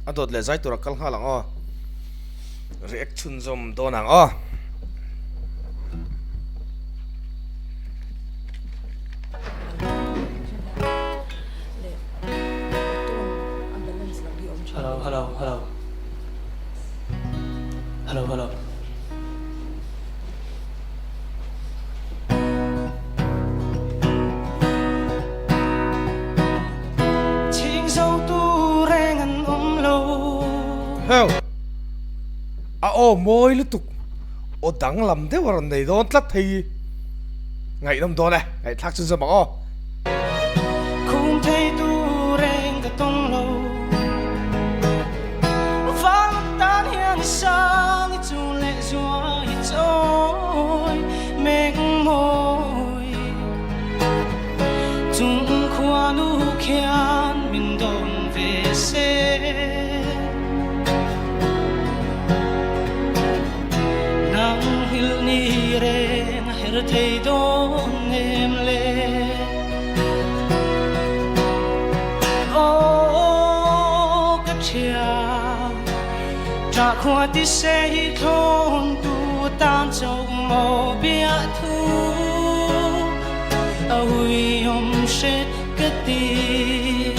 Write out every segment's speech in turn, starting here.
adot le zai tura kal halang o reaction zom donang o Hello, hello, hello. Hello, hello. Chinh dâu tu reng ăn lâu. heo a o moi lutuk o dang lam de waran nei don tlat thei ngai dam don ngai thak chun zom o Khung thấy tu reng cả tông lâu. Vang tan hiền sang chu lệ dùa trôi mênh môi. Chung khoa nu khian min don về xe. Nang hil ni reng her thei don em le. Ô các cha trả khoa tí xe thôn tu tan châu màu bia thu. Ôi ông sẽ kết tình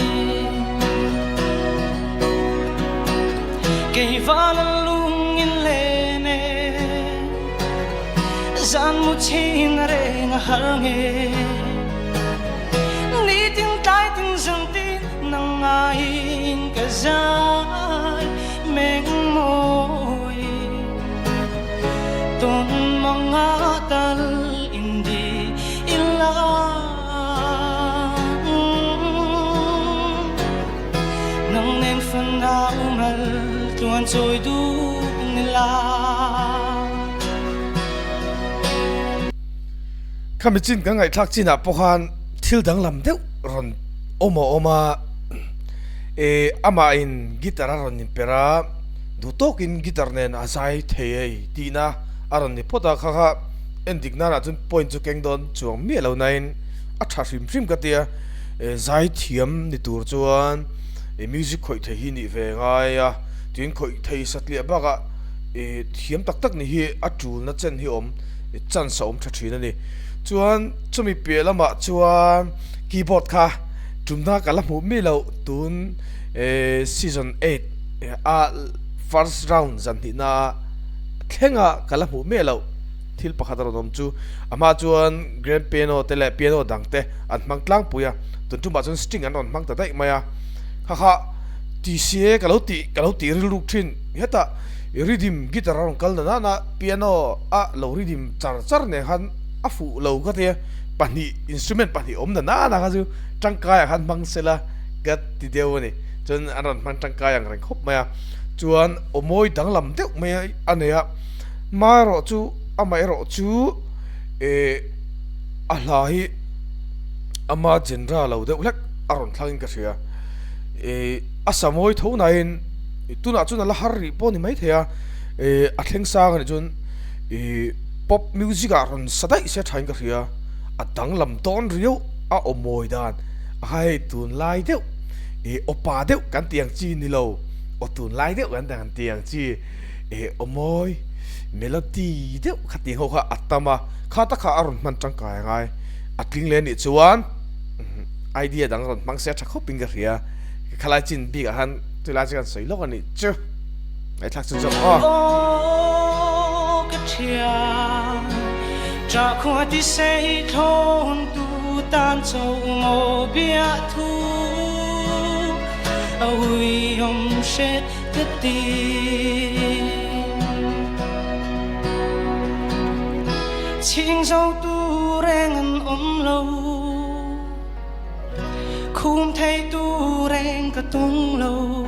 cây vã lung in lên gian một chín reng hở nghe ni tiếng tai tiếng dân tin nang ai cả dài mênh môi tôn mong ngã tal indi illa nang nên phần nào mal tuan trôi du nila kami chin ka ngai thak china pohan thil dang lam deuh ron oma ama in guitar ron in pera du tok in guitar nen azai thei tina aron ni pota kha kha endik na ra chun point chu keng don chuang mi lo nain a tha hrim ka tia zai thiam ni tur chuan music khoi thei hi ni ve ngai a tin khoi thei satlia baga thiam tak tak ni hi a tul na chen hi om chan som tha thina ni chuan chumi pelama chuan keyboard kha tumna kala mu mi lo tun season 8 a first round zan hi na thenga kala mu me lo thil pakhat ron chu ama chuan grand piano tele piano dangte an mang tlang puya tun tu ma chuan string an on mang ta dai maya kha kha ti se kalau ti riluk thin heta rhythm guitar ron kal na na piano a lo rhythm char ne han a fu lo ka te pani instrument pani om na ka chu tangkai han mang sela gat ti deu ni chun anon man tangkai ang reng khop maya chuan omoi dang lam deuh me ania maro chu amai ro chu a hlai ama general lo deuh lek aron thlangin ka ria a samoi thona in tuna chuna la harri poni mai thea a thleng sang ni chun pop music aron sadai se thain ka ria a dang lam ton rio a omoi dan hai tun lai deuh opa deuh kan tiang chi ni lo o tun lai deuh kan dan tiang chi omoi melody deuh khati ho kha atama khata kha aron man tang kai ngai atling le ni chuan idea dang ron mang se tha khoping ka ria khalai chin bi ka han tula chi kan sei lok ani chu ai thak chu jo ô cái chia trả khoa tí xe thôn tu tan châu màu bia thu. Ôi ông sẽ kết tình chinh dâu tu reng ăn lâu. Khung thấy tu reng cả tung lâu.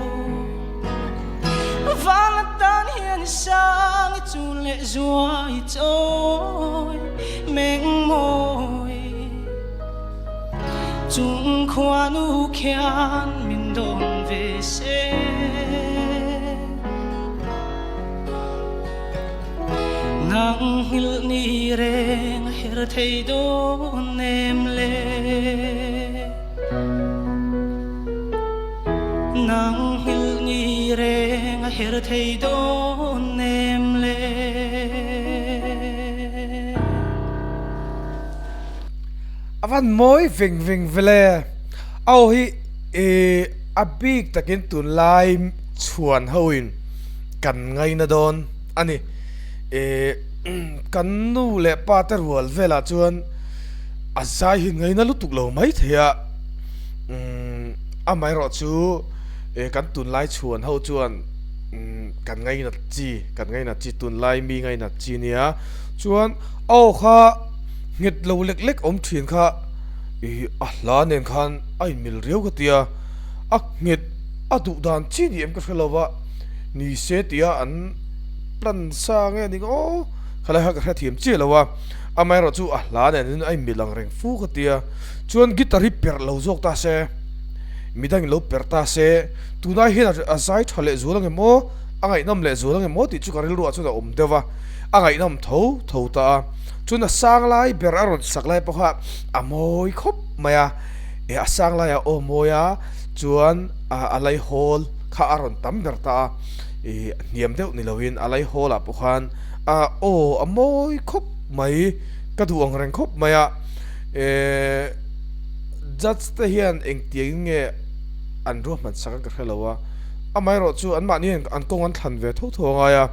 Vang tan hiền sang chu lệ dùa trôi mênh môi. Chung khoa nu khian min don về xe. Nang hil ni reng her thei don em le. nang hil ni reng a her thei do nem le avan moi ving vele au hi abik takin tun lai chuan hoin kan ngai na don ani kan nu le pater wal vela chuan azai hi ngai na lutuk lo mai thea amai ro chu kan tun lai chuan ho chuan kan ngai na chi tun lai mi ngai na chi nia chuan au kha ngit lo lek lek om thin kha la nen khan ai mil riau ka tia ngit adu dan chi ni em ka khalawa ni se tia an plan sa nge ni o khala ha ka thiam chi lawa amai ro chu la nen ai milang reng fu ka tia chuan gitari per lo jok ta se midang lo per ta se tunai hin azai thale zulang emo angai nam le zulang emo ti chu karil ru chu da om dewa angai nam tho ta chuna sang lai ber aron sak lai pakha amoi khop maya asang lai o moya chuan alai hol kha aron tam ber ta niam deuh ni loin alai hol a pakhan amoi khop mai ka duang reng khop maya judge te hian eng tiang nge an ro man sak ka khelawa amai ro chu an ma ni an kong an thlan ve tho nga ya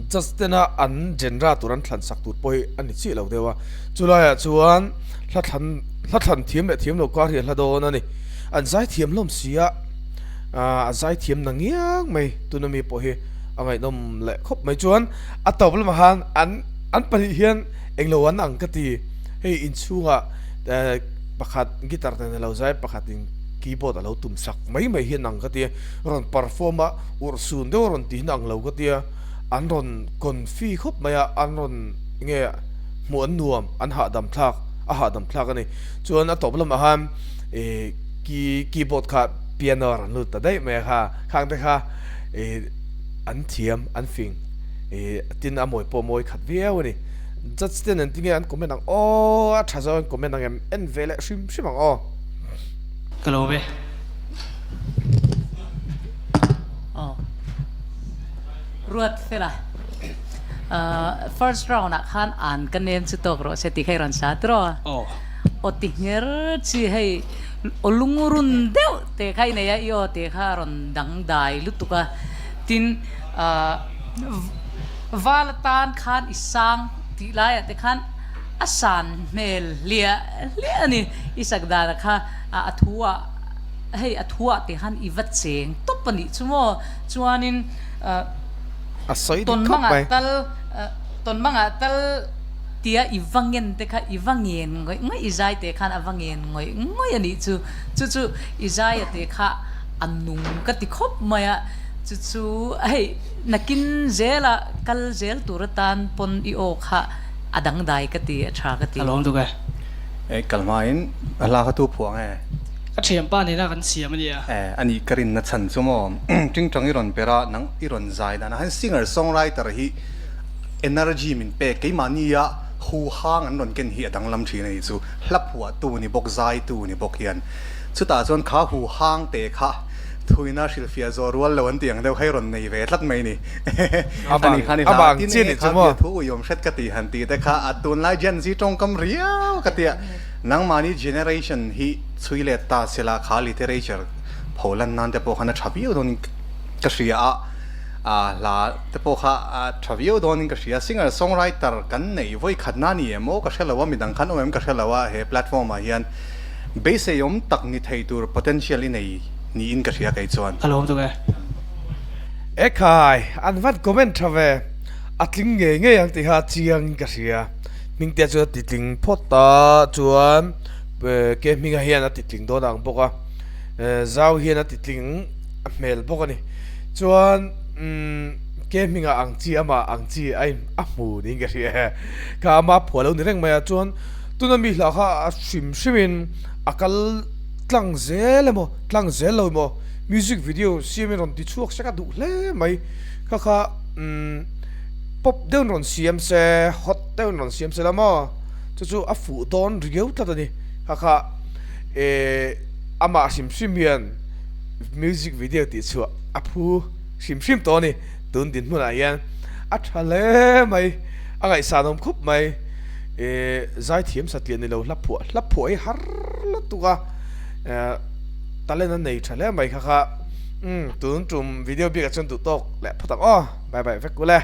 just na an genera turan thlan sak tur poi ani chi lo dewa chulaya chuan thlan thiam lo ka rian hladon ani an zai thiam lom sia zai thiam na ngiang mai tunami po hi angai nom le khop mai chuan atawal ma han an pali hian englo an ang ka ti hei in chunga pakhat guitar te lo zai pakhat in keyboard alo tum sak mai hian ang ka ti ron performa ur sun de ron ti nang lo ka ti an ron kon fi khop maya an ron nge muan nuam an ha dam thlak ani chuan a toplam aham keyboard kha piano ran lut ta dai me kha khang te kha an thiam an fing tin amoi po moi khat viau ni just ten an tinge an comment ang a thazo an comment ang en vele shim ang kalau be ruột thế là first round nak khan an kan nem chu tok ro se ti khai ran sa tro o ti nger chi hei olungurun deu te khai ne ya yo te kha ron dang dai lutuka tin valatan khan isang ti lai te khan asan mel lia ni isagda kha athua hei athua te khan iwat cheng topani chumo chuanin asoi ton manga tal tia iwangen te kha iwangen ngoi izai te khan awangen ngoi ani chu izai te kha annung ka ti khop maya chu ai nakin zela kal zel turatan pon I o kha adang dai ka ti tha ka ti alom tu ka kalmain ala ka tu phuang ka thiam pa ni na kan siam ani ani karin na chan chumo ting tang iron pera nang iron zai na han singer songwriter hi energy min pe ke mania hu hang an ron ken hi adang lam thi nei chu hlap huwa tu ni bok zai tu ni bok hian chuta chon kha hu hang te kha thuina silfia zorwal lawan tiang deu khai ron nei ve tlat mai ni ani khani abang chin ni chumo thu yom shet ka ti han ti te kha atun lai gen zi tong kam riau ka tia nang mani generation hi chuile ta sela kha literature pholan nan te po khana thabiu don ka ria la te po kha thabiu don ka ria singer songwriter kan nei voi khatna ni emo ka shelawa midang khan om ka shelawa he platform a hian base yom tak ni thei tur potentially nei ni in ka ria kai chuan alom tu ka ekai an vat comment thave atling nge yang ti ha chiang ka ria ming te chu ti tling phota chuan ke minga hian a ti tling do dang boka zau hian a ti tling mel boka ni chuan ke minga angchi ama angchi ai a mu ni ka ria ka ma pholo ni reng ma chuan tunami hla kha shimshimin akal tlang zel mo music video siam ron ti chuak saka du hle mai kha pop down ron siam se hot down ron siam se lama chu a fu don rieu tla ni kha ama sim hian music video ti chu a phu shim to ni tun din mun a yan a thale mai angai sanom khup mai zai thiam satlian ni lo hlaphu ai har la tuga talen an nei thale mai kha tun tum video bi ka chon tu tok le phatak bye bye vek kule